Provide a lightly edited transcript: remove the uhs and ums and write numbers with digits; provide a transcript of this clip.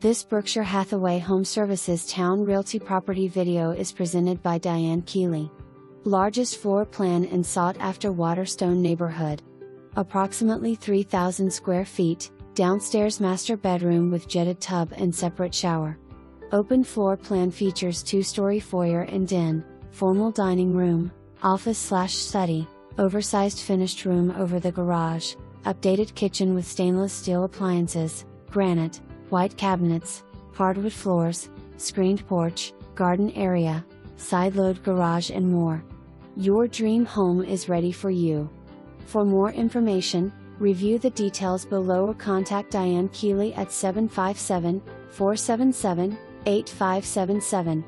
This Berkshire Hathaway HomeServices Towne Realty property video is presented by Diane Keeley. Largest floor plan in sought-after Waterstone neighborhood. Approximately 3,000 square feet, downstairs master bedroom with jetted tub and separate shower. Open floor plan features 2-story foyer and den, formal dining room, office/study, oversized finished room over the garage, updated kitchen with stainless steel appliances, granite, white cabinets, hardwood floors, screened porch, garden area, side-load garage and more. Your dream home is ready for you. For more information, review the details below or contact Diane Keeley at 757-477-8577.